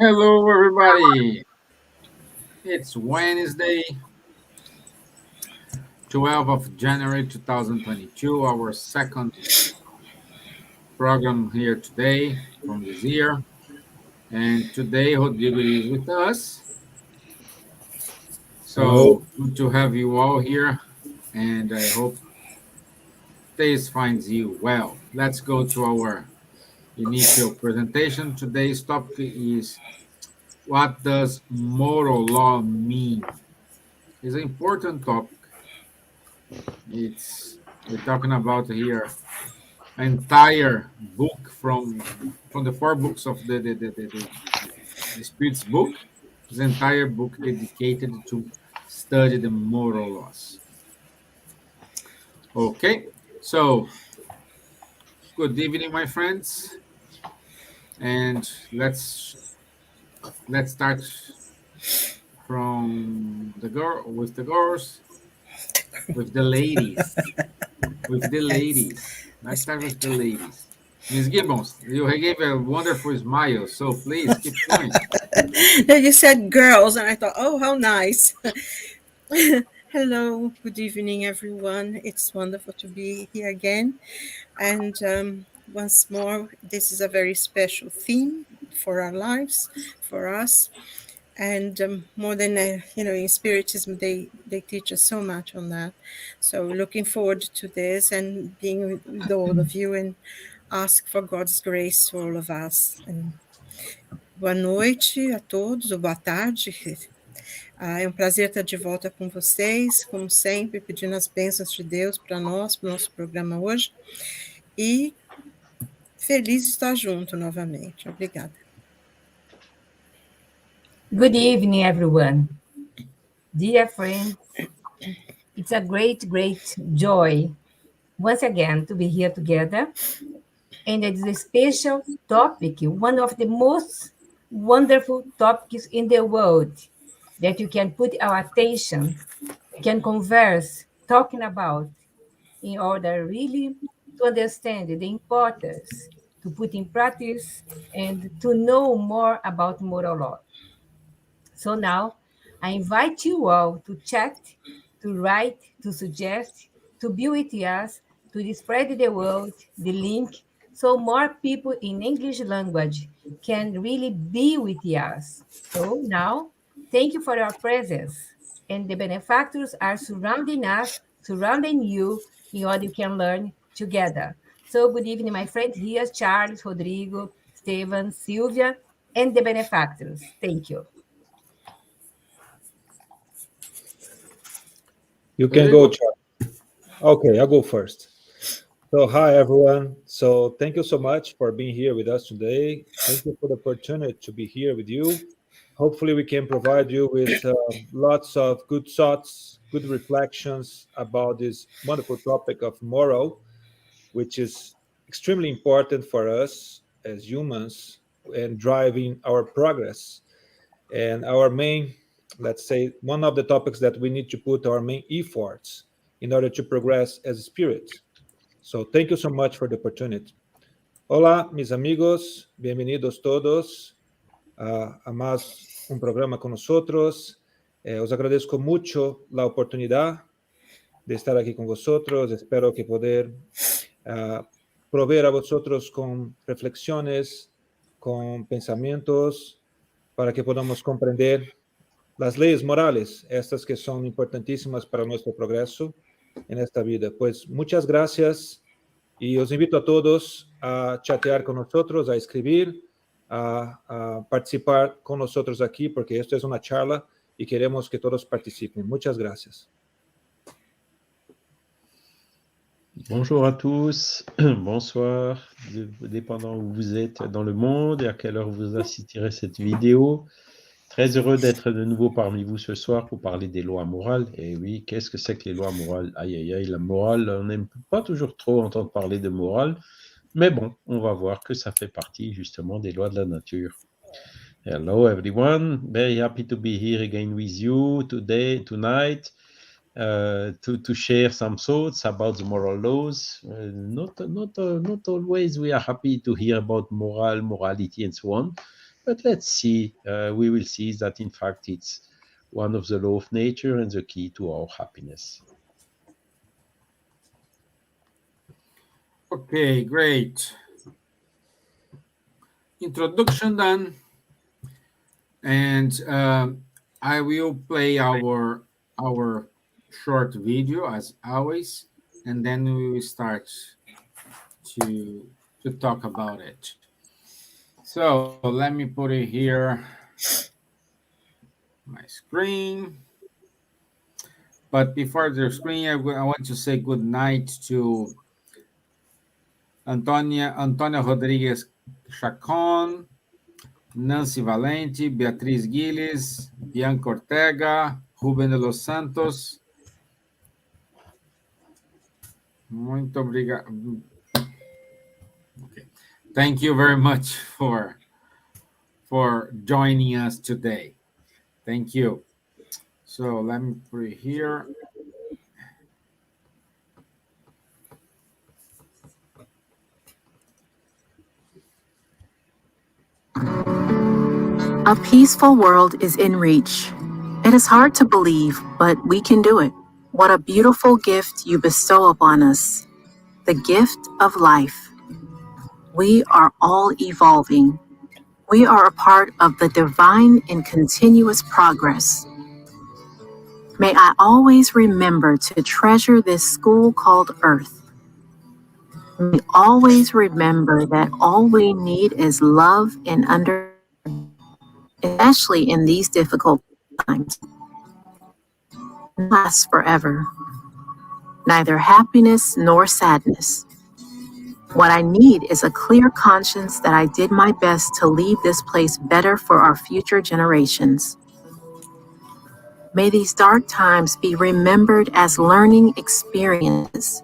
Hello, everybody. It's Wednesday, 12th of January 2022, our second program here today from this year. And today, Rodrigo is with us. Hello. So good to have you all here. And I hope this finds you well. Let's go to our initial presentation. Today's topic is, what does moral law mean? It's an important topic. It's we're talking about here entire book from the four books of the Spirit's book. This entire book dedicated to study the moral laws. Okay, so good evening, my friends, and let's start from the girl with the girls, with the ladies, with the ladies. Let's start with the ladies. Miss Gibbons, you gave a wonderful smile, so please keep going. Then you said girls, and I thought, oh, how nice. Hello, good evening, everyone. It's wonderful to be here again. And once more, this is a very special theme for our lives, for us. And more than, in Spiritism, they teach us so much on that. So looking forward to this and being with all of you and ask for God's grace for all of us. And boa noite a todos, ou boa tarde. É um prazer estar de volta com vocês, como sempre, pedindo as bênçãos de Deus para nós, para o nosso programa hoje. E feliz de estar junto novamente. Obrigada. Good evening, everyone. Dear friends, it's a great, great joy once again to be here together. And it's a special topic, one of the most wonderful topics in the world that you can put our attention, can converse, talking about in order really to understand the importance, to put in practice, and to know more about moral law. So now I invite you all to chat, to write, to suggest, to be with us, to spread the word, the link, so more people in English language can really be with us. So now, thank you for your presence. And the benefactors are surrounding us, surrounding you, in order you can learn together. So good evening, my friends. Here's Charles, Rodrigo, Stevan, Silvia, and the benefactors. Thank you. You can go, Charlie. Okay, I'll go first. So, hi, everyone. So, thank you so much for being here with us today. Thank you for the opportunity to be here with you. Hopefully, we can provide you with lots of good thoughts, good reflections about this wonderful topic of moral, which is extremely important for us as humans and driving our progress. And our main, let's say, one of the topics that we need to put our main efforts in order to progress as a spirit. So thank you so much for the opportunity. Hola, mis amigos, bienvenidos todos a más un programa con nosotros. Os agradezco mucho la oportunidad de estar aquí con vosotros. Espero que poder proveer a vosotros con reflexiones, con pensamientos, para que podamos comprender las leyes morales, estas que son importantísimas para nuestro progreso en esta vida. Pues muchas gracias y os invito a todos a chatear con nosotros, a escribir, a participar con nosotros aquí, porque esto es una charla y queremos que todos participen. Muchas gracias. Bonjour à tous, bonsoir, dépendant où vous êtes dans le monde et à quelle heure vous assisterez cette vidéo. Très heureux d'être de nouveau parmi vous ce soir pour parler des lois morales. Et oui, qu'est-ce que c'est que les lois morales? Aïe, aïe, aïe, la morale, on n'aime pas toujours trop entendre parler de morale, mais bon, on va voir que ça fait partie justement des lois de la nature. Hello everyone, very happy to be here again with you tonight. To share some thoughts about the moral laws. Not always we are happy to hear about morality and so on, But let's see. We will see that in fact it's one of the law of nature and the key to our happiness. Okay, great. Introduction done. And I will play our short video as always, and then we will start to talk about it. So let me put it here, my screen. But before the screen, I want to say good night to Antonia Rodrigues Chacon, Nancy Valente, Beatriz Guiles, Bianca Ortega, Ruben de los Santos. Muito obrigado. Okay. Thank you very much for joining us today. Thank you. So let me put it here. A peaceful world is in reach. It is hard to believe, but we can do it. What a beautiful gift you bestow upon us, the gift of life. We are all evolving. We are a part of the divine and continuous progress. May I always remember to treasure this school called Earth. May always remember that all we need is love and understanding, especially in these difficult times. Lasts forever. Neither happiness nor sadness. What I need is a clear conscience that I did my best to leave this place better for our future generations. May these dark times be remembered as learning experiences.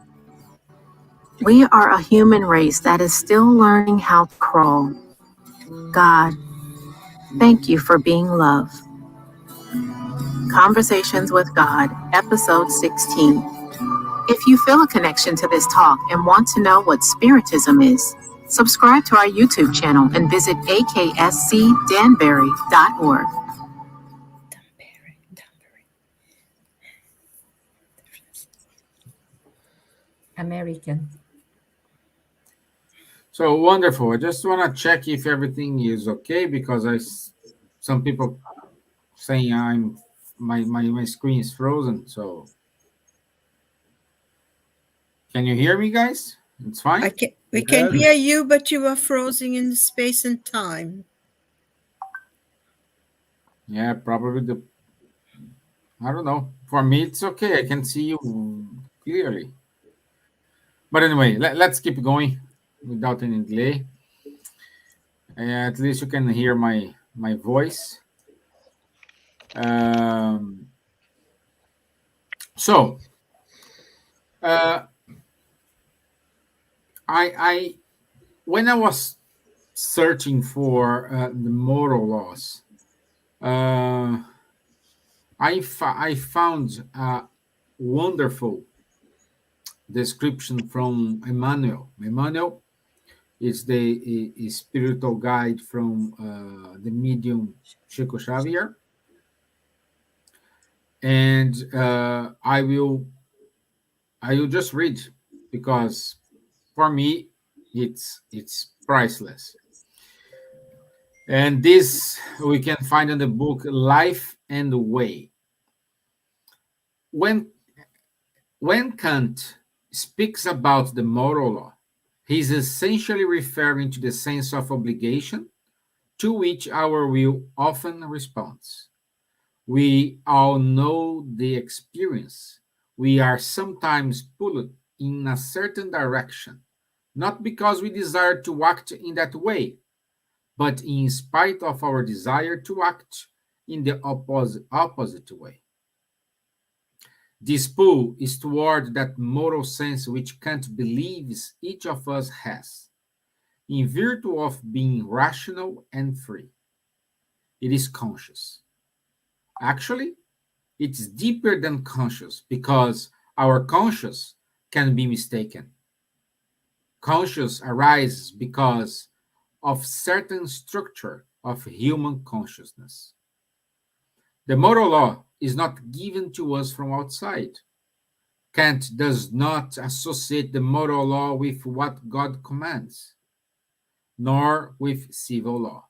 We are a human race that is still learning how to crawl. God, thank you for being love. Conversations with God, Episode 16. If you feel a connection to this talk and want to know what Spiritism is, subscribe to our YouTube channel and visit akscdanbury.org. American. So wonderful. I just want to check if everything is okay because some people saying my screen is frozen. So can you hear me, guys? It's fine. We can hear you, but you are frozen in space and time. Yeah, probably I don't know. For me, it's okay. I can see you clearly. But anyway, let's keep going without any delay. At least you can hear my voice. So, I when I was searching for the moral laws, I found a wonderful description from Emmanuel. Emmanuel is the spiritual guide from the medium Chico Xavier, and I will just read because for me it's priceless. And this we can find in the book Life and the Way. When Kant speaks about the moral law, he's essentially referring to the sense of obligation to which our will often responds. We all know the experience. We are sometimes pulled in a certain direction, not because we desire to act in that way, but in spite of our desire to act in the opposite way. This pull is toward that moral sense which Kant believes each of us has, in virtue of being rational and free. It is conscious. Actually, it's deeper than conscious because our conscious can be mistaken. Conscious arises because of certain structure of human consciousness. The moral law is not given to us from outside. Kant does not associate the moral law with what God commands, nor with civil law,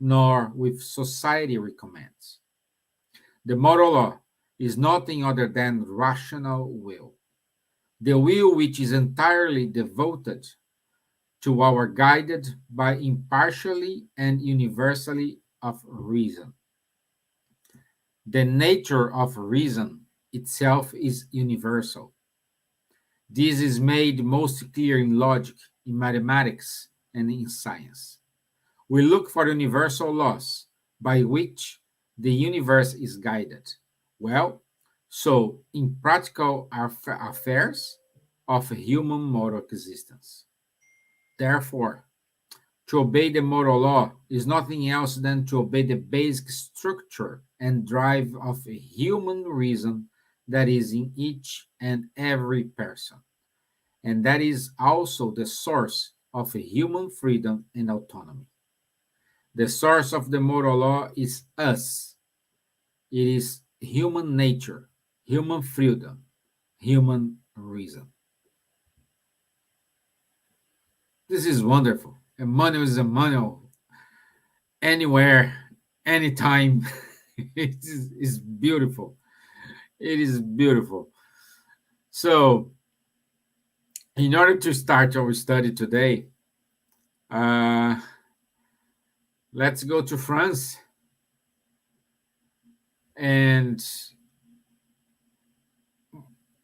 nor with society recommends. The moral law is nothing other than rational will, the will which is entirely devoted to our guided by impartially and universally of reason. The nature of reason itself is universal. This is made most clear in logic, in mathematics, and in science. We look for universal laws by which the universe is guided. Well, so in practical affairs of human moral existence. Therefore, to obey the moral law is nothing else than to obey the basic structure and drive of a human reason that is in each and every person. And that is also the source of a human freedom and autonomy. The source of the moral law is us. It is human nature, human freedom, human reason. This is wonderful. Emmanuel is Emmanuel. Anywhere, anytime. It's beautiful. It is beautiful. So, in order to start our study today, let's go to France. And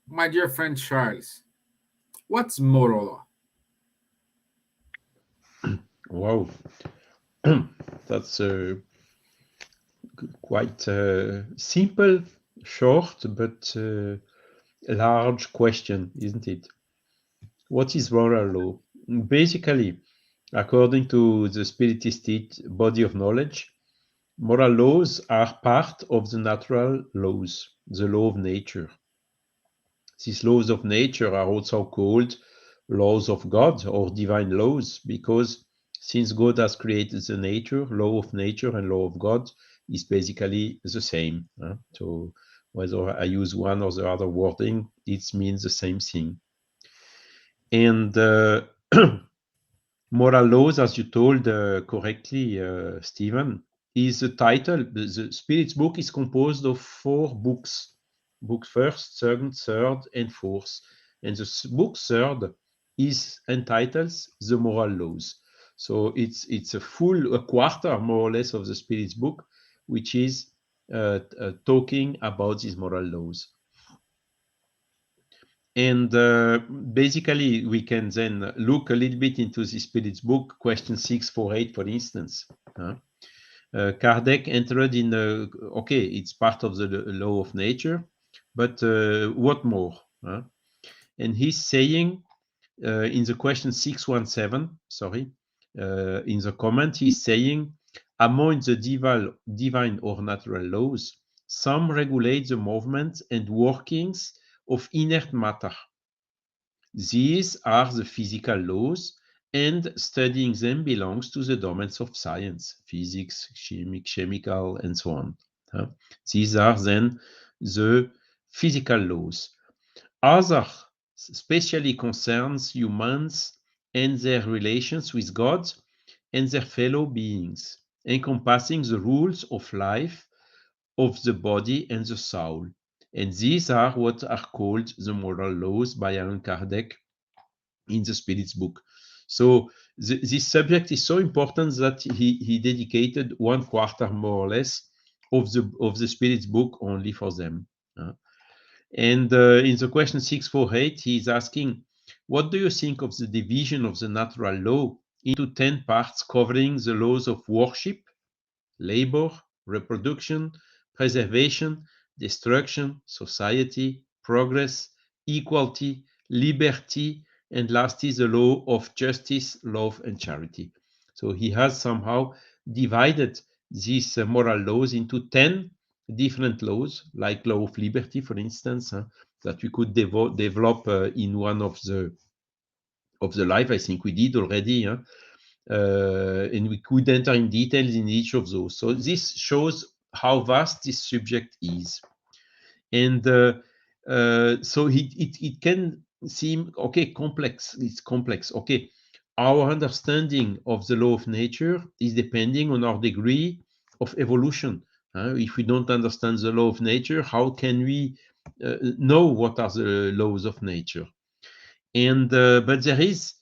my dear friend Charles, what's moral law? Wow. That's quite simple, short, but large question, isn't it? What is moral law? Basically, according to the Spiritist body of knowledge, moral laws are part of the natural laws, the law of nature. These laws of nature are also called laws of God or divine laws because since God has created the nature, law of nature and law of God is basically the same. So whether I use one or the other wording, it means the same thing. And moral laws, as you told correctly, Stevan, is the title. The Spirit's book is composed of 4 books. Book first, second, third, and fourth. And the book third is entitled The Moral Laws. So it's a quarter, more or less, of the Spirit's book, which is talking about these moral laws. And basically, we can then look a little bit into the Spirit's book, question 648, for instance. Kardec entered in, okay, it's part of the law of nature, but what more? And he's saying in the question 617, sorry, in the comment, he's saying, among the divine or natural laws, some regulate the movements and workings of inert matter. These are the physical laws, and studying them belongs to the domains of science, physics, chemical, and so on. These are then the physical laws. Other especially concerns humans and their relations with God and their fellow beings, encompassing the rules of life, of the body and the soul. And these are what are called the moral laws by Allan Kardec in the Spirit's book. So this subject is so important that he dedicated 1/4 more or less of the Spirit's book only for them. And in the question 648, he's asking, what do you think of the division of the natural law into 10 parts covering the laws of worship, labor, reproduction, preservation, destruction, society, progress, equality, liberty, and lastly, the law of justice, love, and charity. So he has somehow divided these moral laws into 10 different laws, like law of liberty, for instance, that we could develop in one of the life. I think we did already. and we could enter in details in each of those. So this shows how vast this subject is. And so it can seem, okay, complex. It's complex. Okay, our understanding of the law of nature is depending on our degree of evolution. If we don't understand the law of nature, how can we know what are the laws of nature? And but there is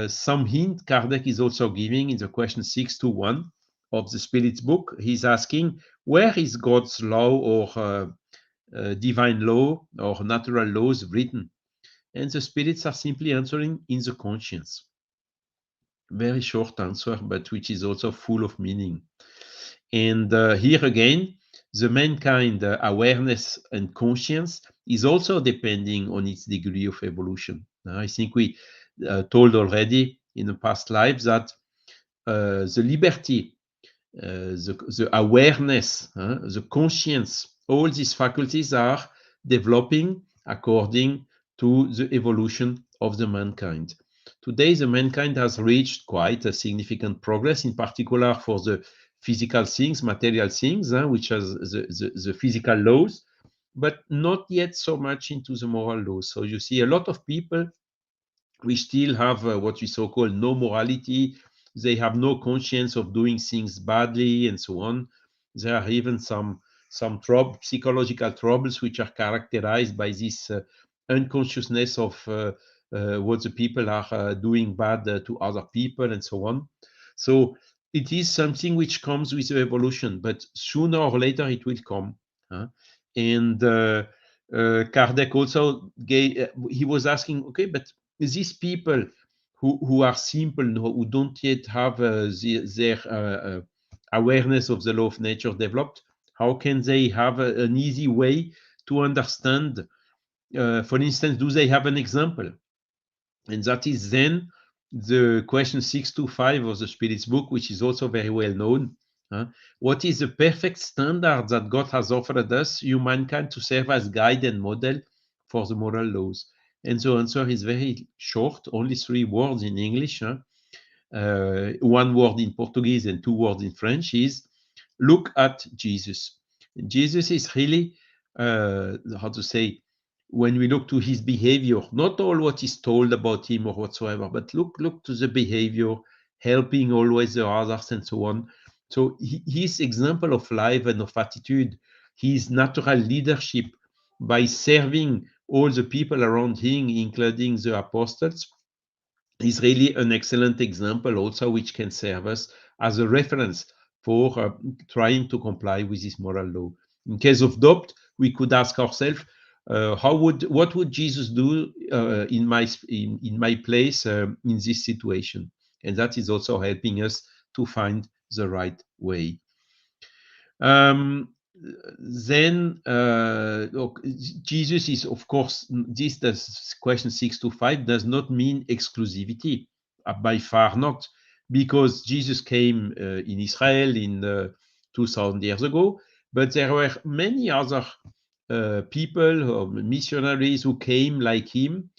some hint Kardec is also giving in the question 621 of the Spirit's book. He's asking, where is God's law or divine law or natural laws written? And the spirits are simply answering, in the conscience. Very short answer, but which is also full of meaning. And here again, the mankind awareness and conscience is also depending on its degree of evolution. I think we told already in the past lives that the liberty, the awareness, the conscience, all these faculties are developing according to the evolution of the mankind. Today, the mankind has reached quite a significant progress, in particular for the physical things, material things, which has the physical laws, but not yet so much into the moral laws. So you see a lot of people, we still have what we so-called no morality. They have no conscience of doing things badly and so on. There are even some psychological troubles which are characterized by this unconsciousness of what the people are doing bad to other people and so on. So it is something which comes with evolution, but sooner or later it will come. And Kardec also gave, he was asking, okay, but these people who are simple, who don't yet have their awareness of the law of nature developed, how can they have an easy way to understand? For instance, do they have an example? And that is then the question 625 of the Spirit's book, which is also very well known. What is the perfect standard that God has offered us, humankind, to serve as guide and model for the moral laws? And the answer is very short, only 3 words in English, 1 word in Portuguese and 2 words in French, is look at Jesus. Jesus is really, how to say, when we look to his behavior, not all what is told about him or whatsoever, but look to the behavior, helping always the others and so on. So his example of life and of attitude, his natural leadership by serving all the people around him, including the apostles, is really an excellent example also, which can serve us as a reference for trying to comply with this moral law. In case of doubt, we could ask ourselves, what would Jesus do in my place in this situation? And that is also helping us to find the right way. Then look, Jesus is, of course, this does, question 625 does not mean exclusivity, by far not, because Jesus came in Israel in 2000 years ago, but there were many other people or missionaries who came like him,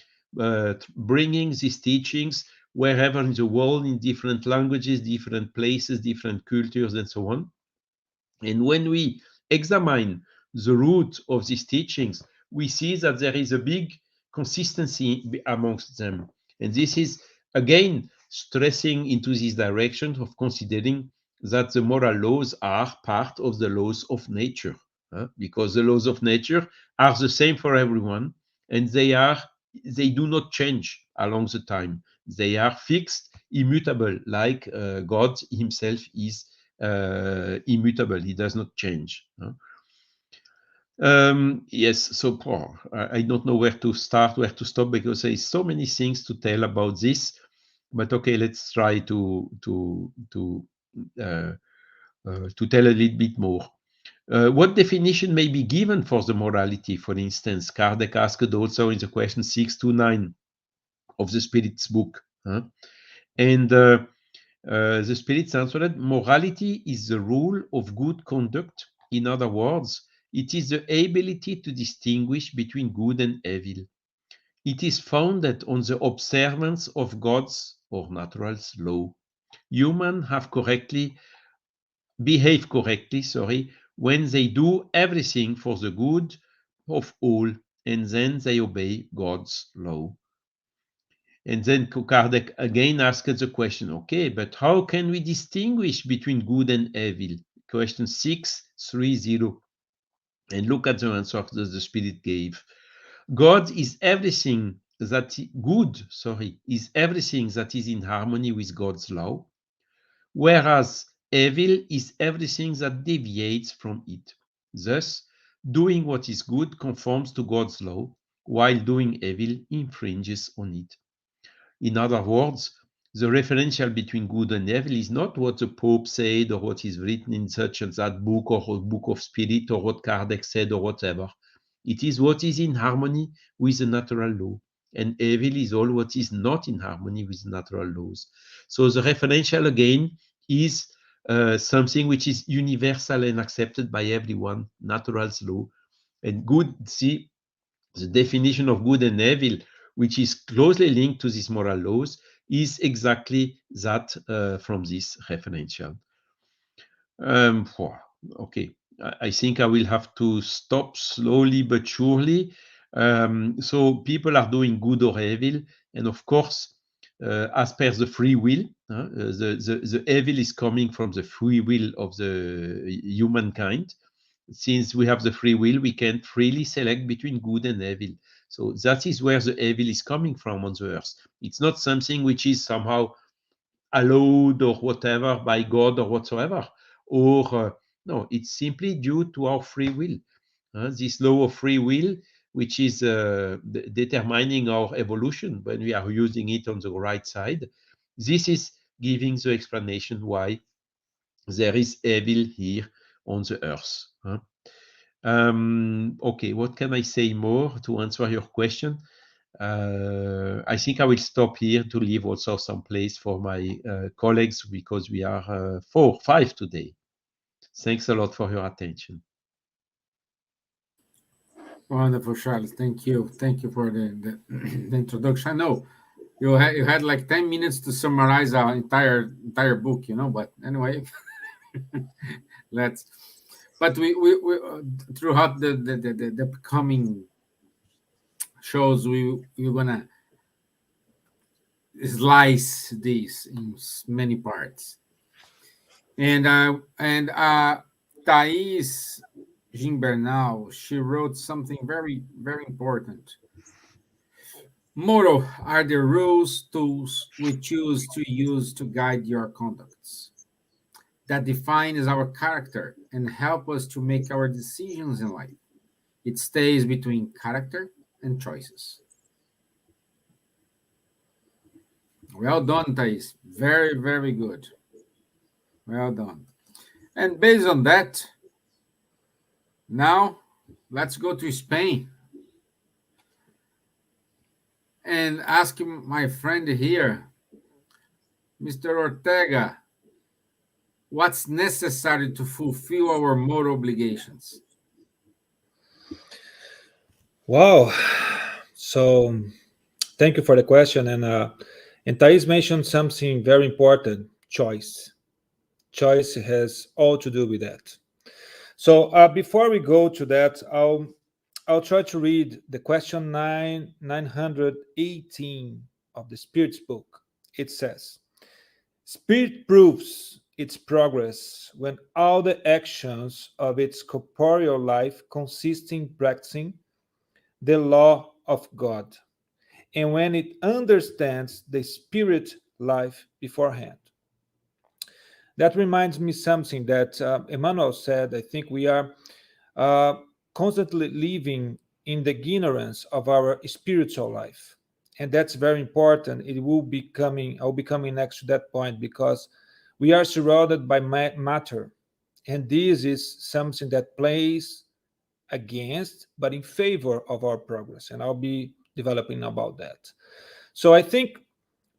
bringing these teachings wherever in the world, in different languages, different places, different cultures, and so on. And when we examine the root of these teachings, we see that there is a big consistency amongst them. And this is, again, stressing into this direction of considering that the moral laws are part of the laws of nature, because the laws of nature are the same for everyone, and they do not change along the time. They are fixed, immutable, like God himself is immutable. He does not change. Yes, so I don't know where to start, where to stop, because there is so many things to tell about this. But okay, let's try to tell a little bit more. What definition may be given for the morality? For instance, Kardec asked also in the question 629 of the Spirit's book. And the Spirits answered, morality is the rule of good conduct. In other words, it is the ability to distinguish between good and evil. It is founded on the observance of God's or natural's law. humans behave correctly, when they do everything for the good of all, and then they obey God's law. And then Kardec again asked the question, okay, but how can we distinguish between good and evil? Question 630. And look at the answer that the Spirit gave. God is everything that is everything that is in harmony with God's law, whereas evil is everything that deviates from it. Thus, doing what is good conforms to God's law, while doing evil infringes on it. In other words, the referential between good and evil is not what the Pope said or what is written in such and that book or book of spirit or what Kardec said or whatever. It is what is in harmony with the natural law. And evil is all what is not in harmony with natural laws. So the referential again is something which is universal and accepted by everyone, natural's law. And good, see, the definition of good and evil, which is closely linked to these moral laws, is exactly that from this referential. Okay, I think I will have to stop slowly but surely. So people are doing good or evil, and of course, as per the free will, the evil is coming from the free will of the humankind. Since we have the free will, we can freely select between good and evil. So that is where the evil is coming from on the earth. It's not something which is somehow allowed or whatever by God or whatsoever. Or no, it's simply due to our free will. This law of free will, which is determining our evolution when we are using it on the right side. This is giving the explanation why there is evil here on the earth. Okay, what can I say more to answer your question? I think I will stop here to leave also some place for my colleagues, because we are 5 today. Thanks a lot for your attention. Wonderful, Charles. Thank you. Thank you for the introduction. I know you had like 10 minutes to summarize our entire book, but anyway, let's. But we throughout the coming shows, we're gonna slice this in many parts. And Thais Gimbernal, she wrote something very, very important. Moral are the rules, tools we choose to use to guide your conducts, that defines our character and help us to make our decisions in life. It stays between character and choices. Well done, Thais. Very, very good. Well done. And based on that, now let's go to Spain and ask my friend here, Mr. Ortega, what's necessary to fulfill our moral obligations? Wow. So thank you for the question. And Thais mentioned something very important: choice. Choice has all to do with that. So before we go to that, I'll try to read the question 918 of the Spirit's book. It says, Spirit proves its progress when all the actions of its corporeal life consist in practicing the law of God, and when it understands the spirit life beforehand. That reminds me something that Emmanuel said. I think we are uh, constantly living in the ignorance of our spiritual life. And that's very important. I'll be coming next to that point, because we are surrounded by matter. And this is something that plays against, but in favor of our progress. And I'll be developing about that. So I think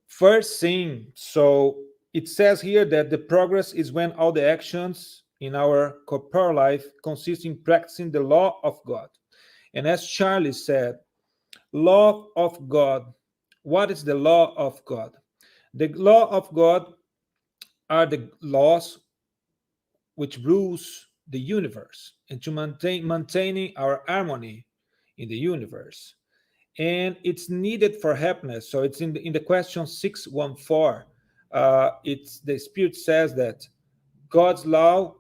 first thing, so it says here that the progress is when all the actions in our corporal life consist in practicing the law of God. And as Charlie said, law of God. What is the law of God? The law of God are the laws which rules the universe and to maintaining our harmony in the universe. And it's needed for happiness. So it's in the question 614. It's the Spirit says that God's law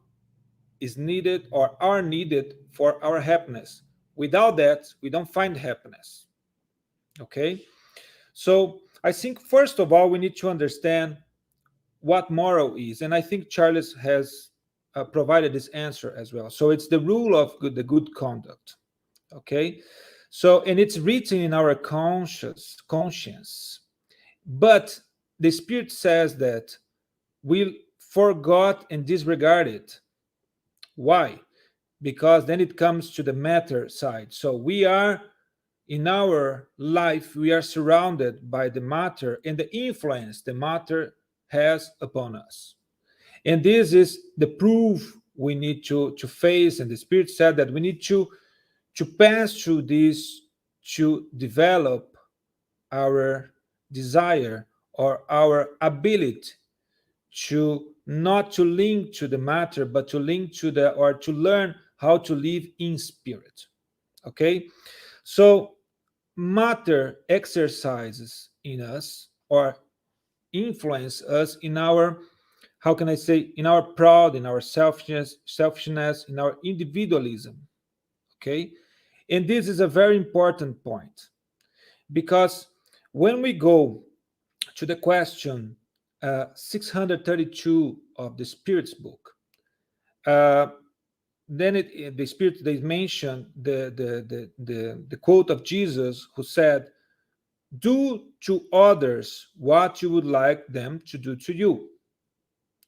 is needed or are needed for our happiness. Without that, we don't find happiness. Okay? So I think, first of all, we need to understand what moral is. And I think Charles has provided this answer as well. So it's the rule of the good conduct. Okay? So, and it's written in our conscience. But the Spirit says that we forgot and disregard it. Why? Because then it comes to the matter side. So we are in our life, we are surrounded by the matter and the influence the matter has upon us. And this is the proof we need to face. And the Spirit said that we need to pass through this to develop our desire or our ability to not to link to the matter, but to link to the, or to learn how to live in spirit. Okay? So matter exercises in us or influence us in our, how can I say, in our pride, in our selfishness, in our individualism. Okay? And this is a very important point, because when we go to the question 632 of the Spirit's book, then the Spirit, they mention the quote of Jesus, who said, "Do to others what you would like them to do to you."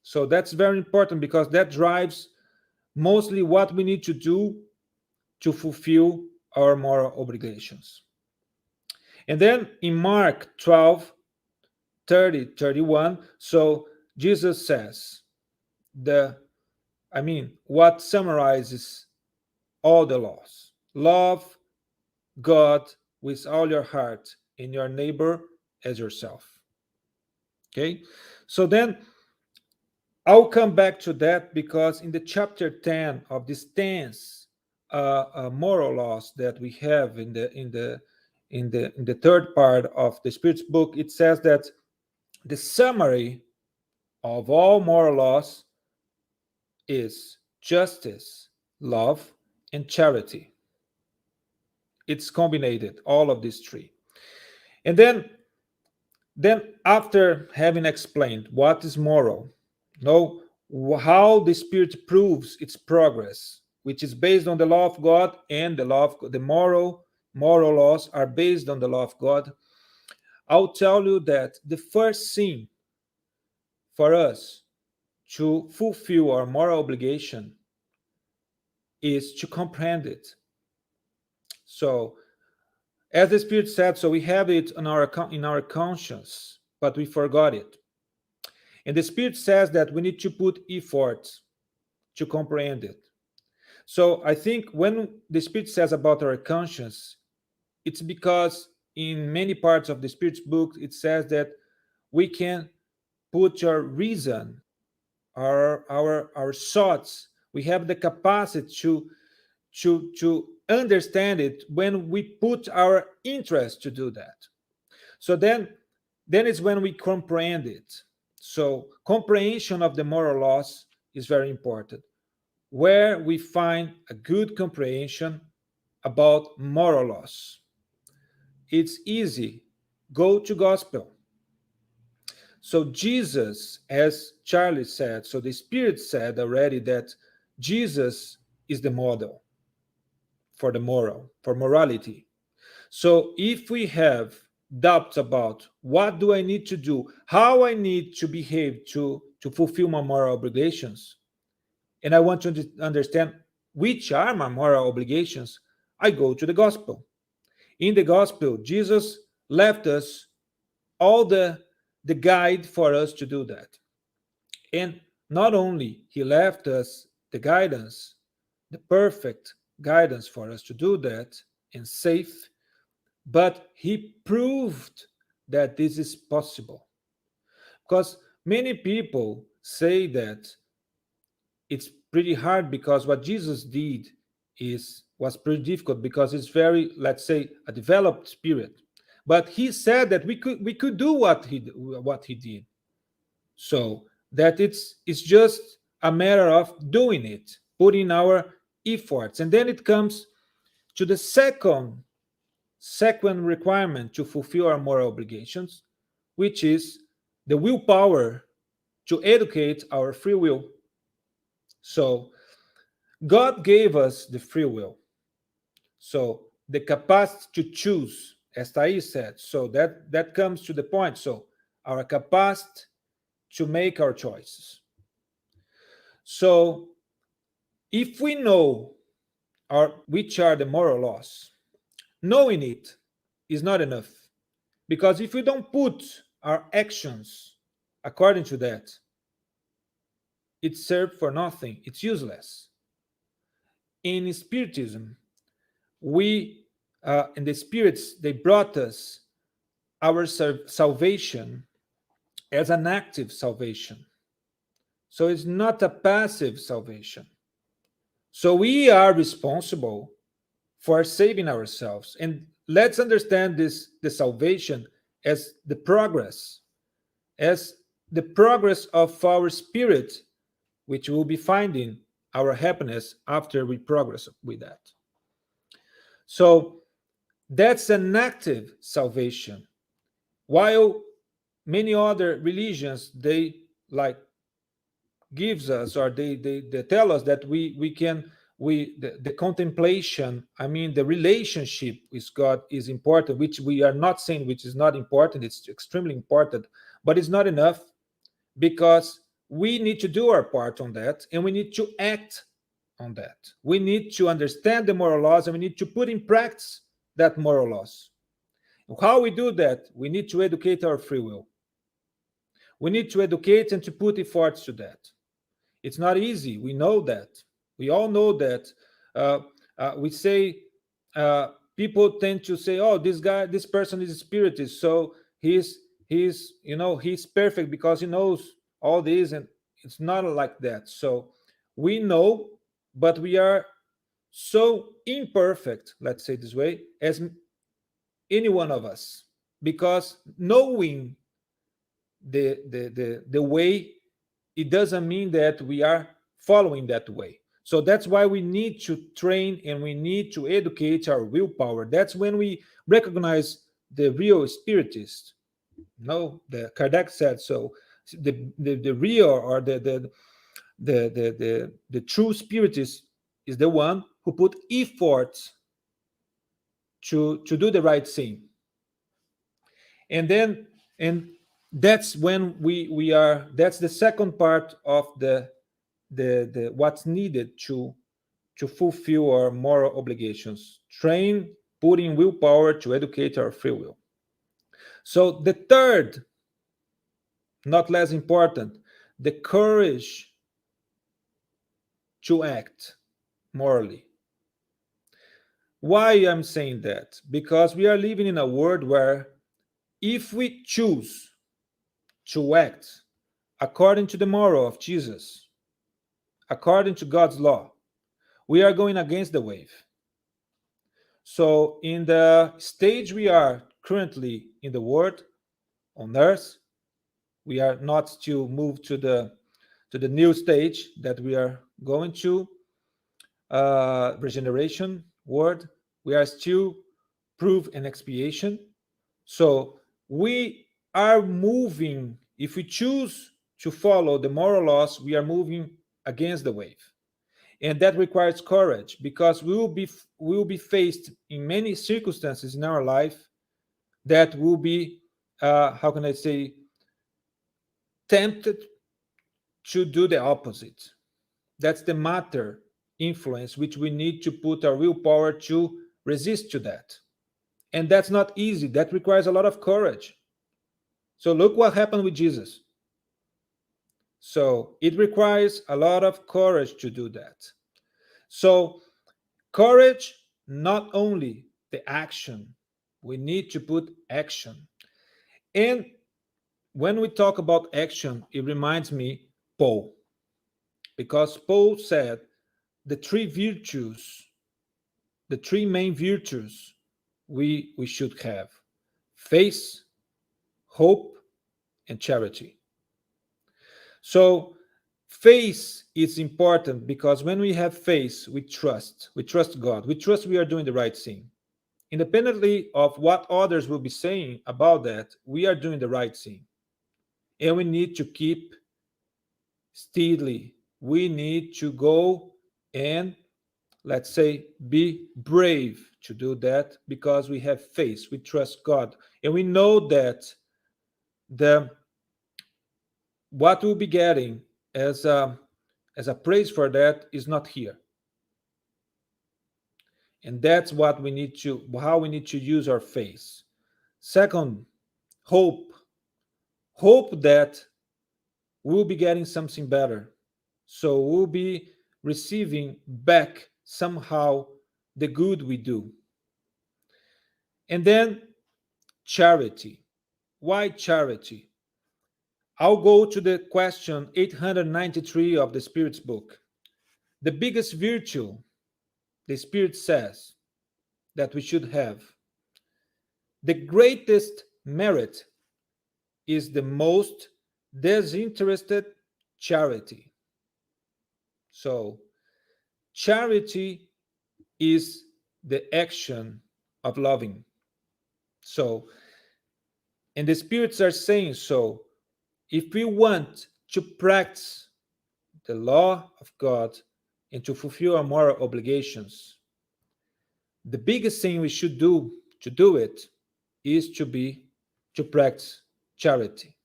So that's very important, because that drives mostly what we need to do to fulfill our moral obligations. And then in Mark 12, 30, 31, so Jesus says, what summarizes all the laws: love God with all your heart and your neighbor as yourself. Okay? So then I'll come back to that, because in the chapter 10 of this 10 moral laws that we have in the third part of the Spirit's book, it says that the summary of all moral laws is justice, love, and charity. It's combined, all of these three. And then after having explained what is moral, know how the Spirit proves its progress, which is based on the law of God, and the moral laws are based on the law of God. I'll tell you that the first thing for us to fulfill our moral obligation is to comprehend it. So, as the Spirit said, so we have it in our conscience, but we forgot it. And the Spirit says that we need to put effort to comprehend it. So I think when the Spirit says about our conscience, it's because in many parts of the Spirit's book, it says that we can put our reason, our thoughts, we have the capacity to understand it when we put our interest to do that. So then it's when we comprehend it. So comprehension of the moral laws is very important. Where we find a good comprehension about moral laws, it's easy. Go to gospel. So Jesus, as Charlie said, so the Spirit said already that Jesus is the model for morality. So if we have doubts about what do I need to do, how I need to behave to fulfill my moral obligations, and I want to understand which are my moral obligations, I go to the gospel. In the gospel, Jesus left us all the guide for us to do that. And not only he left us the guidance, the perfect guidance for us to do that and safe, but he proved that this is possible. Because Many people say that it's pretty hard because what Jesus did was pretty difficult because it's very, let's say, a developed spirit. But he said that we could do what he did. So that it's just a matter of doing it, putting our efforts. And then it comes to the second requirement to fulfill our moral obligations, which is the willpower to educate our free will. So God gave us the free will. So the capacity to choose, as Thais said. So that comes to the point. So our capacity to make our choices. So if we know which are the moral laws, knowing it is not enough. Because if we don't put our actions according to that, it serves for nothing. It's useless. In Spiritism, we and the spirits, they brought us our salvation as an active salvation. So it's not a passive salvation. So we are responsible for saving ourselves. And let's understand the salvation as the progress of our spirit, which will be finding our happiness after we progress with that. So that's an active salvation. While many other religions, they like gives us, or they tell us that the contemplation, I mean the relationship with God is important, which we are not saying which is not important. It's extremely important, but it's not enough, because we need to do our part on that, and we need to act on that. We need to understand the moral laws, and we need to put in practice that moral laws. How we do that? We need to educate our free will. We need to educate and to put efforts to that. It's not easy. We know that. We all know that. We say, people tend to say, "Oh, this person is a spiritist, so he's perfect because he knows all this," and it's not like that. So we know, but we are so imperfect, let's say this way, as any one of us, because knowing the way, it doesn't mean that we are following that way. So that's why we need to train and we need to educate our willpower. That's when we recognize the real spiritist. No, the Kardec said so. The real, or the true spiritist is the one who put effort to do the right thing. And that's when we are. That's the second part of the what's needed to fulfill our moral obligations. Train, putting willpower to educate our free will. So the third, not less important, the courage to act morally. Why I'm saying that? Because we are living in a world where if we choose to act according to the moral of Jesus, according to God's law, we are going against the wave. So in the stage we are currently in the world, on earth, we are not still moved to the new stage that we are going to, regeneration world. We are still proof and expiation. So we are moving, if we choose to follow the moral laws, we are moving against the wave. And that requires courage, because we will be faced in many circumstances in our life that will be, how can I say, tempted to do the opposite. That's the matter influence, which we need to put our willpower to resist to that. And that's not easy. That requires a lot of courage. So look what happened with Jesus. So it requires a lot of courage to do that. So courage, not only the action, we need to put action. And when we talk about action, it reminds me Paul, because Paul said the three virtues, the three main virtues we should have: faith, hope, and charity. So faith is important because when we have faith, we trust. We trust God. We trust we are doing the right thing. Independently of what others will be saying about that, we are doing the right thing. And we need to keep steadily. We need to go and, let's say, be brave to do that because we have faith. We trust God. And we know that the what we'll be getting as a praise for that is not here. And that's what we need to, how we need to use our faith. Second, hope. Hope that we'll be getting something better. So we'll be receiving back somehow the good we do. And then charity. Why charity? I'll go to the question 893 of the Spirit's book. The biggest virtue, the Spirit says, that we should have, the greatest merit, is the most disinterested charity. So, charity is the action of loving. So, and the spirits are saying so. If we want to practice the law of God and to fulfill our moral obligations, the biggest thing we should do to do it is to practice charity.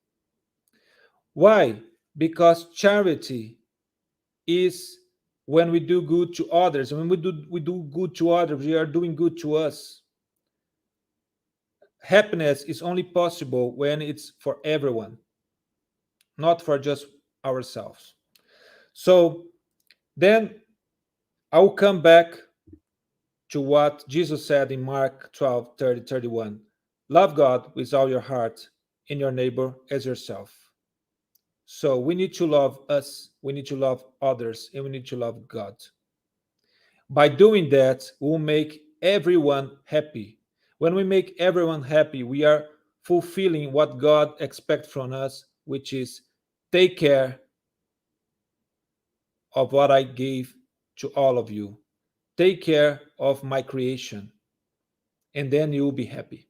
Why? Because charity is when we do good to others. And when we do good to others, we are doing good to us. Happiness is only possible when it's for everyone, not for just ourselves. So then I'll come back to what Jesus said in Mark 12, 30, 31. Love God with all your heart and your neighbor as yourself. So we need to love us, we need to love others, and we need to love God. By doing that, we'll make everyone happy. When we make everyone happy, we are fulfilling what God expects from us, which is take care of what I gave to all of you. Take care of my creation, and then you'll be happy.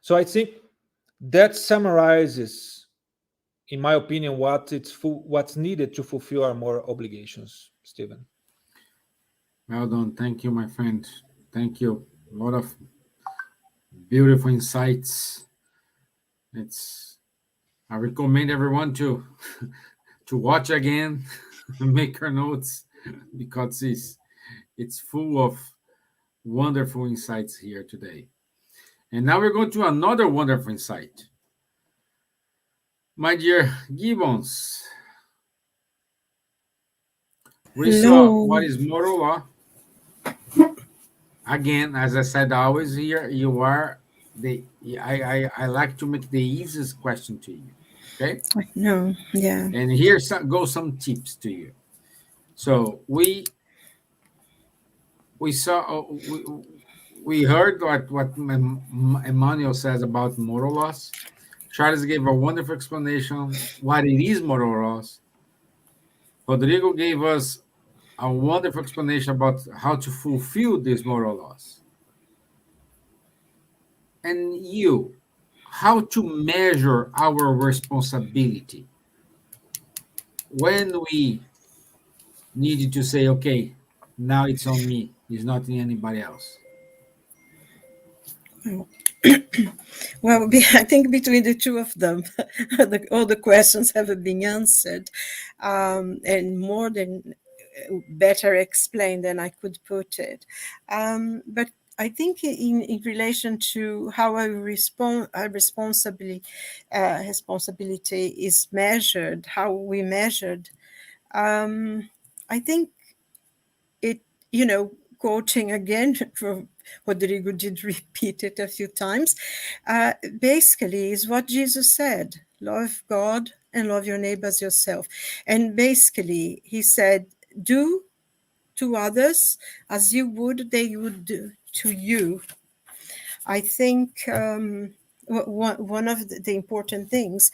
So I think that summarizes, in my opinion, what's needed to fulfill our moral obligations, Stevan. Well done. Thank you, my friend. Thank you. A lot of beautiful insights. I recommend everyone to to watch again, make her notes, because it's full of wonderful insights here today. And now we're going to another wonderful insight. My dear Gibbons, we saw Hello. what is moral law. Again, as I said, always here, you are I like to make the easiest question to you. Okay? No, yeah. And here go some tips to you. So we saw we heard what Emmanuel says about moral laws. Charles gave a wonderful explanation what it is moral laws. Rodrigo gave us a wonderful explanation about how to fulfill these moral laws. And you, how to measure our responsibility when we needed to say, okay, now it's on me, it's not in anybody else. Well, I think between the two of them, all the questions have been answered, and more than better explained than I could put it. But I think in relation to how our responsibility is measured, how we measured, I think it, quoting again Rodrigo did repeat it a few times, basically is what Jesus said: love God and love your neighbor as yourself. And basically, he said, do to others as you would they would do to you. I think one of the important things,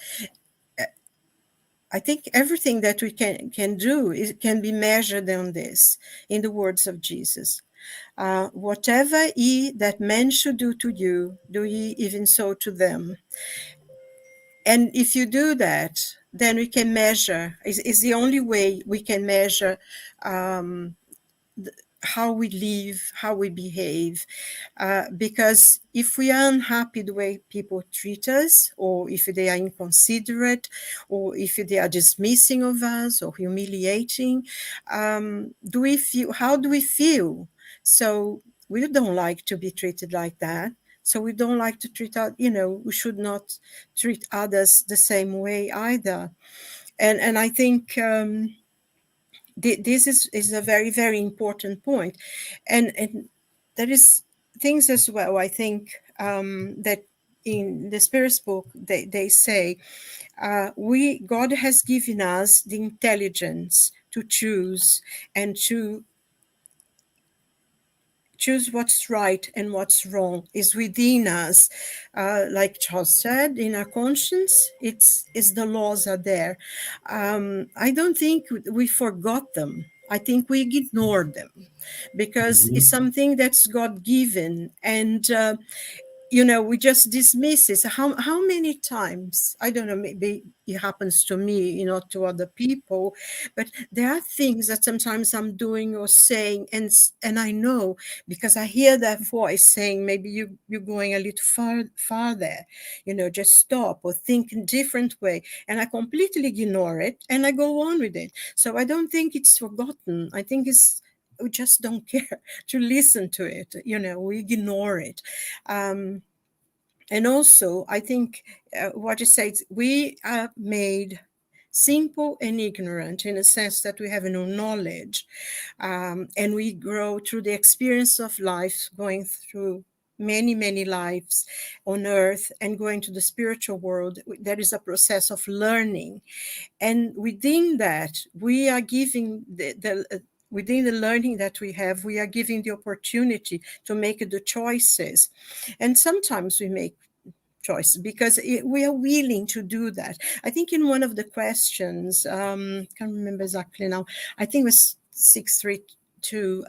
I think everything that we can do can be measured on this, in the words of Jesus. Whatever ye that men should do to you, do ye even so to them. And if you do that, then we can measure. Is the only way we can measure how we live, how we behave. Because if we are unhappy the way people treat us, or if they are inconsiderate, or if they are dismissing of us or humiliating, how do we feel? So we don't like to be treated like that. So we don't like to treat we should not treat others the same way either. And I think this is a very, very important point. And there is things as well, I think, that in the Spirit's book, they say, God has given us the intelligence to choose and to choose what's right and what's wrong is within us. Like Charles said, in our conscience, it's the laws are there. I don't think we forgot them. I think we ignored them because it's something that's God given, and we just dismiss it. How many times, I don't know, maybe it happens to me, not to other people, but there are things that sometimes I'm doing or saying, and I know, because I hear that voice saying, maybe you're going a little far there, just stop or think in a different way. And I completely ignore it and I go on with it. So I don't think it's forgotten. I think we just don't care to listen to it. We ignore it. And also, I think what it says, we are made simple and ignorant in a sense that we have no knowledge. And we grow through the experience of life, going through many, many lives on earth and going to the spiritual world. There is a process of learning. And within that, we are giving within the learning that we have, we are giving the opportunity to make the choices. And sometimes we make choices because we are willing to do that. I think in one of the questions, can't remember exactly now, I think it was 632,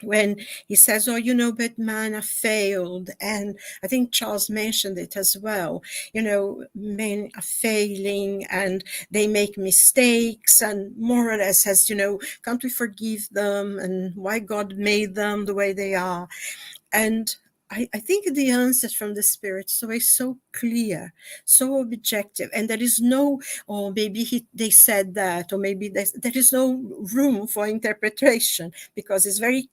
when he says, but man, I failed. And I think Charles mentioned it as well. Men are failing and they make mistakes, and more or less says, can't we forgive them, and why God made them the way they are? And I think the answer from the Spirit is so clear, so objective, and there is no, maybe they said that, or maybe there is no room for interpretation, because it's very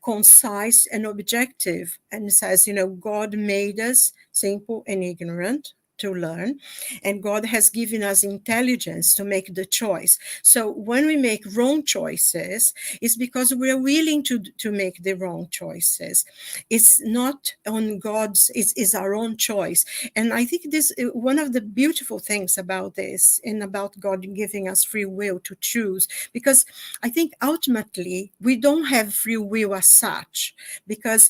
concise and objective. And it says, God made us simple and ignorant to learn, and God has given us intelligence to make the choice. So when we make wrong choices, it's because we're willing to make the wrong choices. It's not on God's, it's our own choice. And I think this, one of the beautiful things about this and about God giving us free will to choose, because I think ultimately we don't have free will as such, because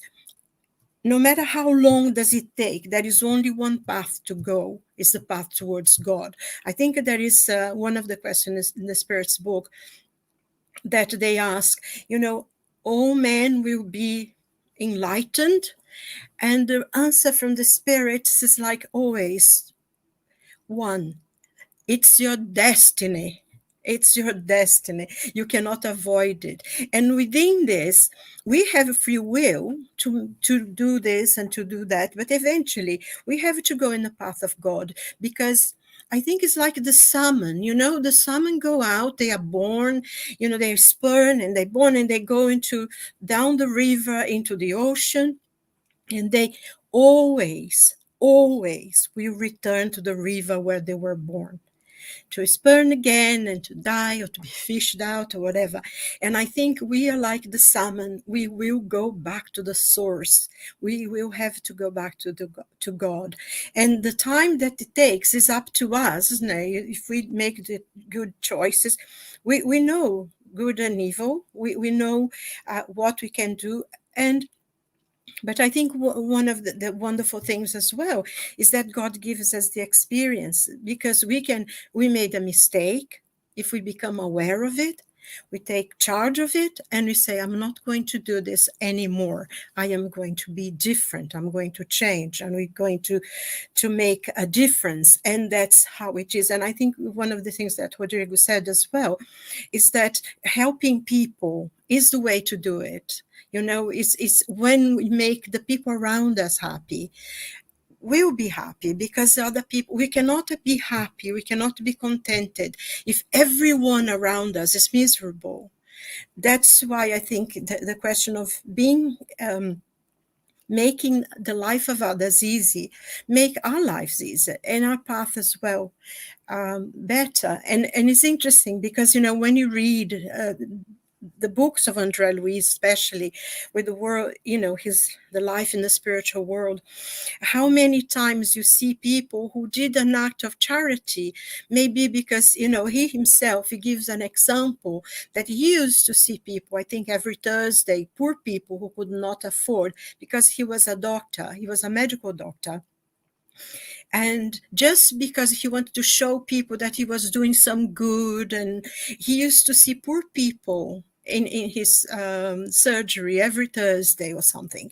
no matter how long does it take, there is only one path to go. It's the path towards God. I think there is one of the questions in the Spirit's book that they ask, all men will be enlightened? And the answer from the Spirit is like always, one, it's your destiny. It's your destiny. You cannot avoid it. And within this, we have a free will to do this and to do that. But eventually, we have to go in the path of God, because I think it's like the salmon. The salmon go out, they are born, they're sperm, and they're born, and they go down the river into the ocean. And they always will return to the river where they were born. to spurn again and to die or to be fished out or whatever. And I think we are like the salmon. We will go back to the source. We will have to go back to God. And the time that it takes is up to us, isn't it? If we make the good choices, we know good and evil. We know what we can do. But I think one of the wonderful things as well is that God gives us the experience, because we made a mistake. If we become aware of it, we take charge of it and we say, I'm not going to do this anymore. I am going to be different. I'm going to change, and we're going to make a difference. And that's how it is. And I think one of the things that Rodrigo said as well is that helping people is the way to do it. It's when we make the people around us happy, we'll be happy, because other people, we cannot be happy, we cannot be contented if everyone around us is miserable. That's why I think the question of being making the life of others easy, make our lives easier and our path as well better. And it's interesting because, when you read the books of André Luiz, especially with the world, the life in the spiritual world, how many times you see people who did an act of charity, maybe because, he gives an example that he used to see people, I think every Thursday, poor people who could not afford, because he was a doctor, he was a medical doctor. And just because he wanted to show people that he was doing some good, and he used to see poor people in his surgery every Thursday or something.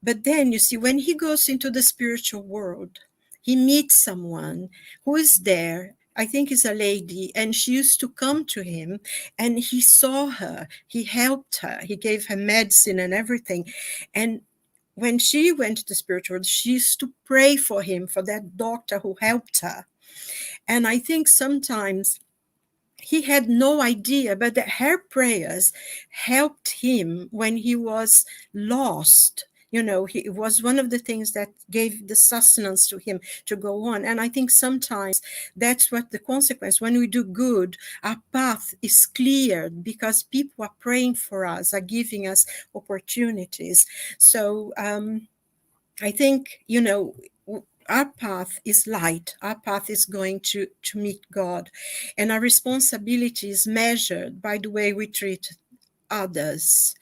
But then you see, when he goes into the spiritual world, he meets someone who is there. I think it's a lady, and she used to come to him, and he saw her, he helped her, he gave her medicine and everything. And when she went to the spiritual world, she used to pray for him, for that doctor who helped her. And I think sometimes he had no idea, but that her prayers helped him when he was lost. It was one of the things that gave the sustenance to him to go on. And I think sometimes that's what the consequence, when we do good, our path is cleared because people are praying for us, are giving us opportunities. So I think, our path is light. Our path is going to meet God. And our responsibility is measured by the way we treat others.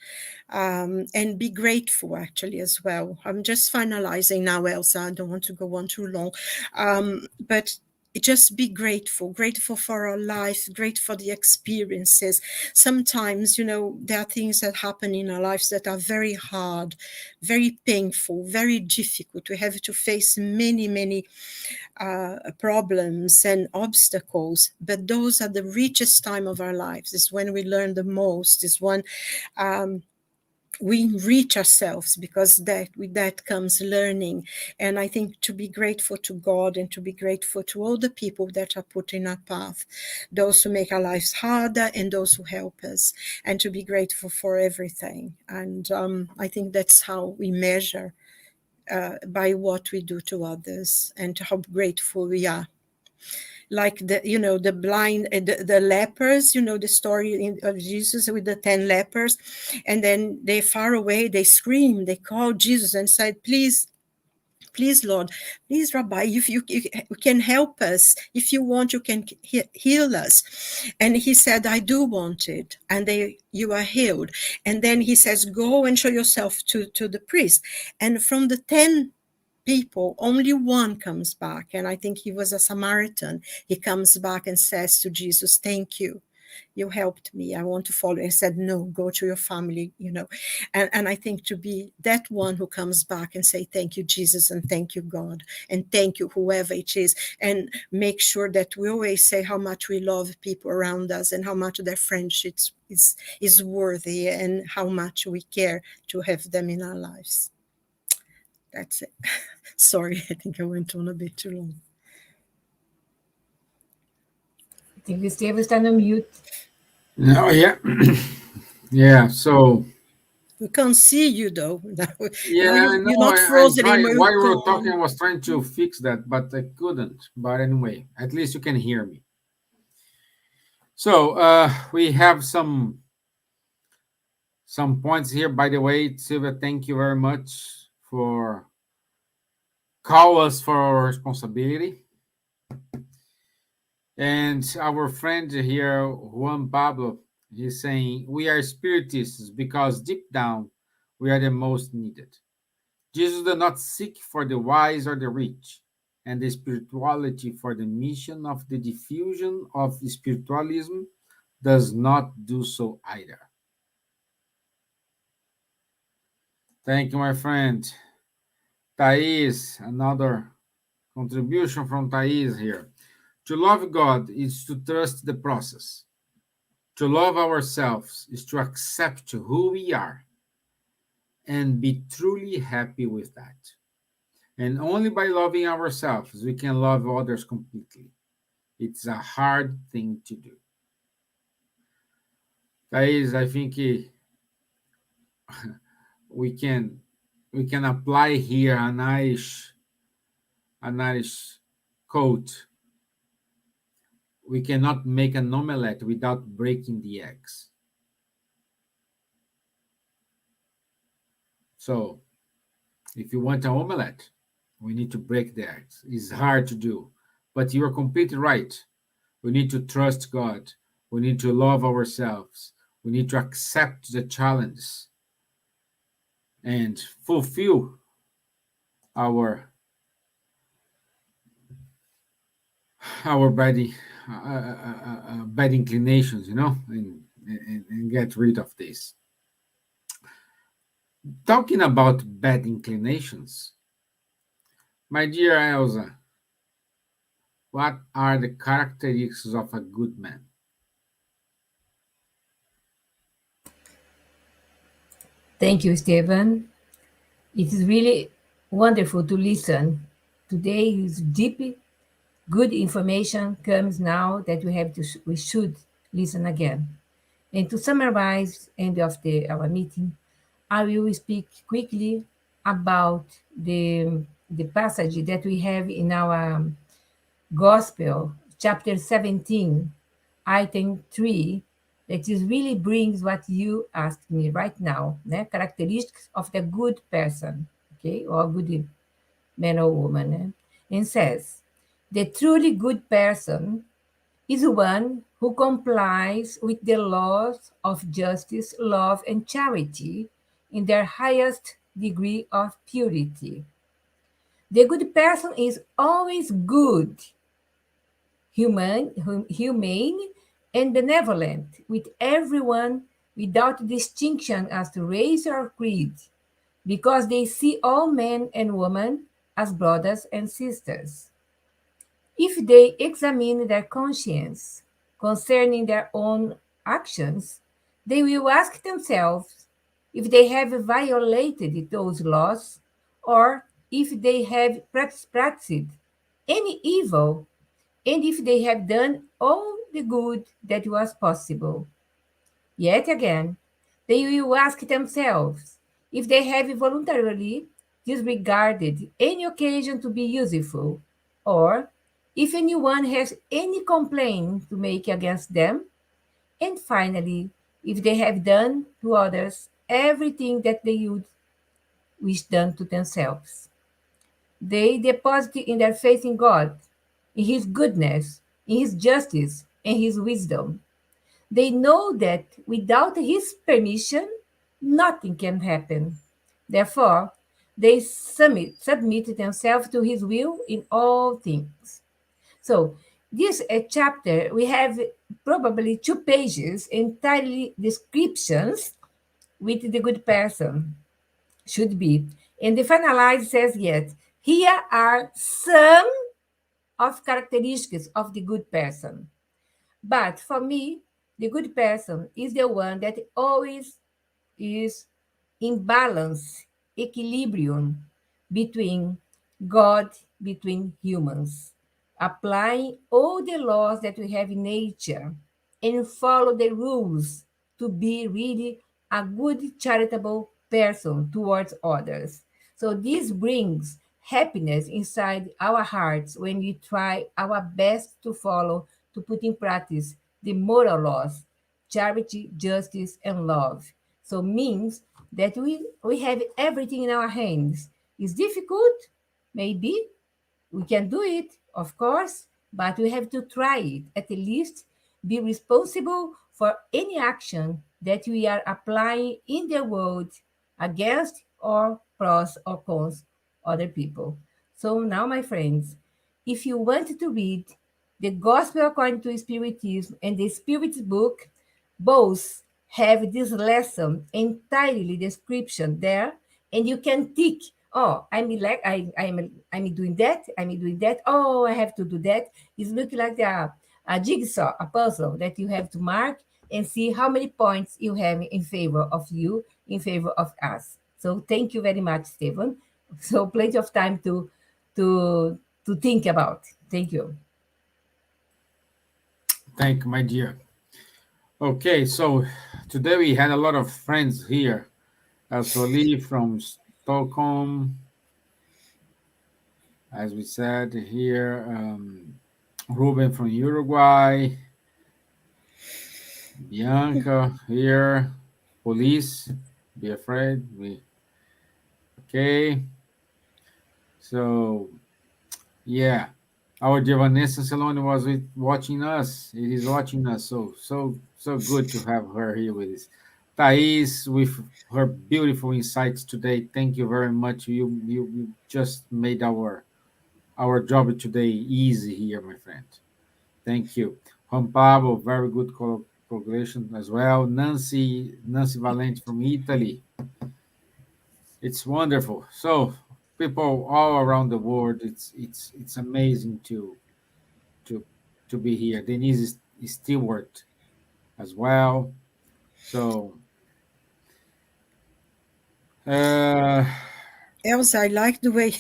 And be grateful, actually, as well. I'm just finalizing now, Elsa. I don't want to go on too long. But just be grateful for our life, grateful for the experiences. Sometimes, there are things that happen in our lives that are very hard, very painful, very difficult. We have to face many, many problems and obstacles, but those are the richest time of our lives. It's when we learn the most. It's when we enrich ourselves, because with that comes learning. And I think to be grateful to God and to be grateful to all the people that are put in our path, those who make our lives harder and those who help us, and to be grateful for everything. And I think that's how we measure by what we do to others and how grateful we are. Like the blind, the lepers, the story of Jesus with the 10 lepers. And then they far away, they screamed, they called Jesus and said, please, Lord, please, Rabbi, if you can help us, if you want, you can heal us. And he said, I do want it. And you are healed. And then he says, go and show yourself to the priest. And from the 10 people, only one comes back. And I think he was a Samaritan. He comes back and says to Jesus, thank you. You helped me. I want to follow. And he said, no, go to your family, And I think to be that one who comes back and say, thank you, Jesus, and thank you, God, and thank you, whoever it is, and make sure that we always say how much we love people around us and how much their friendship is worthy and how much we care to have them in our lives. That's it. Sorry, I think I went on a bit too long. I think Stevan está no mute. No, yeah. Yeah, so... We can't see you, though. Yeah, you're not frozen anymore. While we were talking, I was trying to fix that, but I couldn't. But anyway, at least you can hear me. So we have some points here. By the way, Silvia, thank you very much for call us for our responsibility. And our friend here, Juan Pablo, he's saying we are spiritists because deep down we are the most needed. Jesus did not seek for the wise or the rich, and the spirituality for the mission of the diffusion of spiritualism does not do so either. Thank you, my friend. Thais, another contribution from Thais here. To love God is to trust the process. To love ourselves is to accept who we are and be truly happy with that. And only by loving ourselves we can love others completely. It's a hard thing to do. Thais, I think we can we can apply here a nice quote. We cannot make an omelette without breaking the eggs. So if you want an omelette, we need to break the eggs. It's hard to do, but you are completely right. We need to trust God. We need to love ourselves. We need to accept the challenges and fulfill our body bad inclinations, and get rid of this. Talking about bad inclinations, my dear Elsa, what are the characteristics of a good man? Thank you, Stevan. It is really wonderful to listen. Today is deep, good information comes now that we should listen again. And to summarize end of our meeting, I will speak quickly about the passage that we have in our Gospel, chapter 17, item 3, that is really brings what you asked me right now, characteristics of the good person, okay, or good man or woman, and says, the truly good person is one who complies with the laws of justice, love, and charity in their highest degree of purity. The good person is always good, humane, and benevolent with everyone without distinction as to race or creed, because they see all men and women as brothers and sisters. If they examine their conscience concerning their own actions, they will ask themselves if they have violated those laws or if they have practiced any evil and if they have done all the good that was possible. Yet again, they will ask themselves if they have voluntarily disregarded any occasion to be useful, or if anyone has any complaint to make against them, and finally, if they have done to others everything that they would wish done to themselves. They deposit in their faith in God, in His goodness, in His justice, and His wisdom. They know that without His permission, nothing can happen. Therefore, they submit themselves to His will in all things. So, this chapter, we have probably 2 pages entirely descriptions with the good person should be. And the finalize says, yet, here are some of characteristics of the good person. But for me, the good person is the one that always is in balance, equilibrium between God, between humans, applying all the laws that we have in nature and follow the rules to be really a good charitable person towards others. So this brings happiness inside our hearts when we try our best to follow, to put in practice the moral laws, charity, justice, and love. So means that we have everything in our hands. It's difficult, maybe, we can do it, of course, but we have to try it. At least be responsible for any action that we are applying in the world against or pros or cons other people. So now, my friends, if you want to read the Gospel according to Spiritism and the Spirit's book, both have this lesson entirely description there, and you can tick. Oh, I'm doing that. I'm doing that. Oh, I have to do that. It's looking like a jigsaw, a puzzle that you have to mark and see how many points you have in favor of you, in favor of us. So thank you very much, Stevan. So plenty of time to think about. Thank you. Thank you, my dear. Okay, so today we had a lot of friends here. Elsa from Stockholm, as we said here. Ruben from Uruguay. Bianca here. Police, be afraid. Okay. So, yeah. Our dear Vanessa Saloni was watching us. It is watching us. So good to have her here with us. Thais with her beautiful insights today. Thank you very much. You just made our job today easy here, my friend. Thank you. Juan Pablo, very good collaboration as well. Nancy Valente from Italy. It's wonderful. So people all around the world, it's amazing to to be here. Denise Stewart as well. So uh, Elsa, I like the way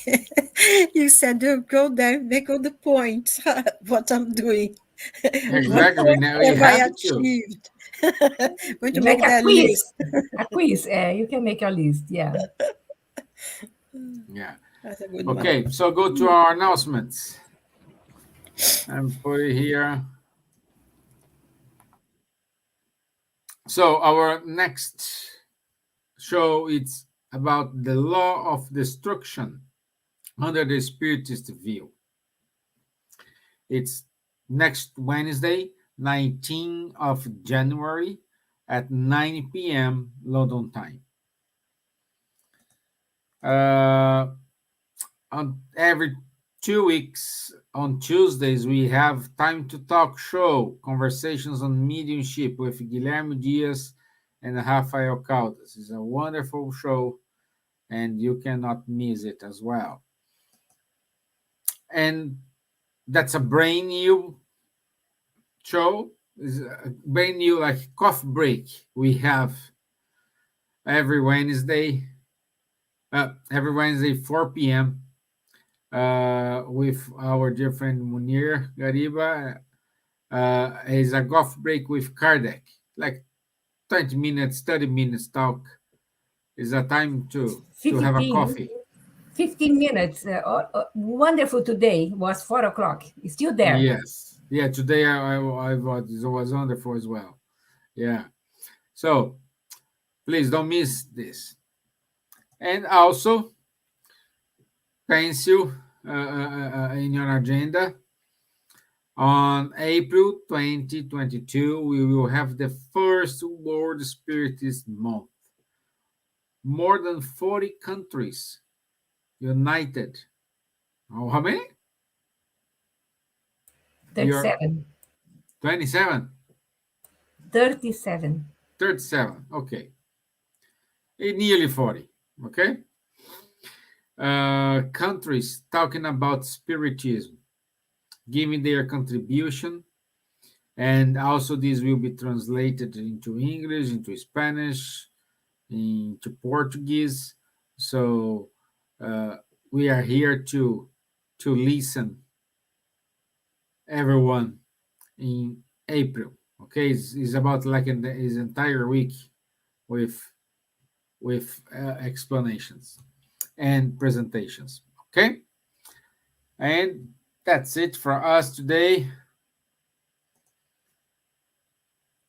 you said, go there, make all the points, what I'm doing. What exactly, point you have I have to. achieved? Going to You make make a that quiz. list. A quiz. You can make a list. Yeah. Yeah. That's a good one. Okay, so go to our announcements and put it here. So our next show it's about the law of destruction under the Spiritist view. It's next Wednesday, 19th of January at 9 p.m. London time. On every 2 weeks on Tuesdays, we have Time to Talk show, conversations on mediumship with Guilherme Dias and Rafael Caldas. It's a wonderful show, and you cannot miss it as well. And that's a brand new show. It's a brand new like coffee break we have every Wednesday. Every Wednesday, 4 p.m. With our dear friend Munir Gariba. Is a golf break with Kardec, like 20 minutes, 30 minutes talk. Is a time to have a 15, coffee. 15 minutes. Wonderful today was 4 o'clock. It's still there. Yes. Yeah, today I was wonderful as well. Yeah. So please don't miss this. And also, pencil in your agenda. On April 2022, we will have the first World Spiritist Month. More than 40 countries united. Oh, how many? We are 37. 27, 37. 37. Okay. Nearly 40. Okay. Countries talking about spiritism, giving their contribution. And also, this will be translated into English, into Spanish, into Portuguese. So we are here to listen, everyone, in April. Okay, it's about like his entire week with explanations and presentations. Okay, and that's it for us today.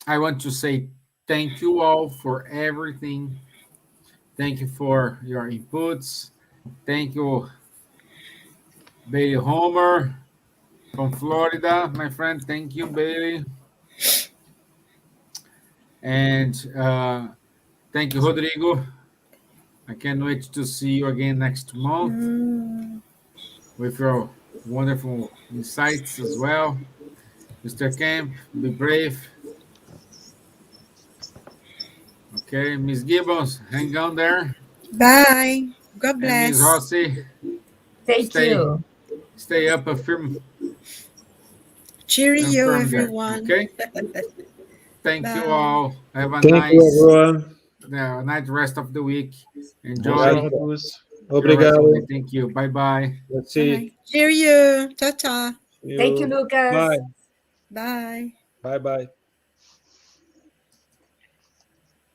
I want to say thank you all for everything. Thank you for your inputs. Thank you, Bailey Homer from Florida, my friend. Thank you, Bailey. And thank you, Rodrigo. I can't wait to see you again next month with your wonderful insights as well. Mr. Kempf, be brave. Okay, Miss Gibbons, hang on there. Bye. God And Miss bless. Rossi, Thank stay you. stay up firm and Cheerio, firm there. everyone. Okay? Thank you Bye. all. Have a Thank you, nice everyone. night rest of the week. Enjoy Bonsoir à tous. your rest of the Obrigado. day. Thank you. Bye bye. Let's see. Bye. Cheerio. Ta-ta. See Thank you, you. Lucas. Bye. Bye. Bye. Bye.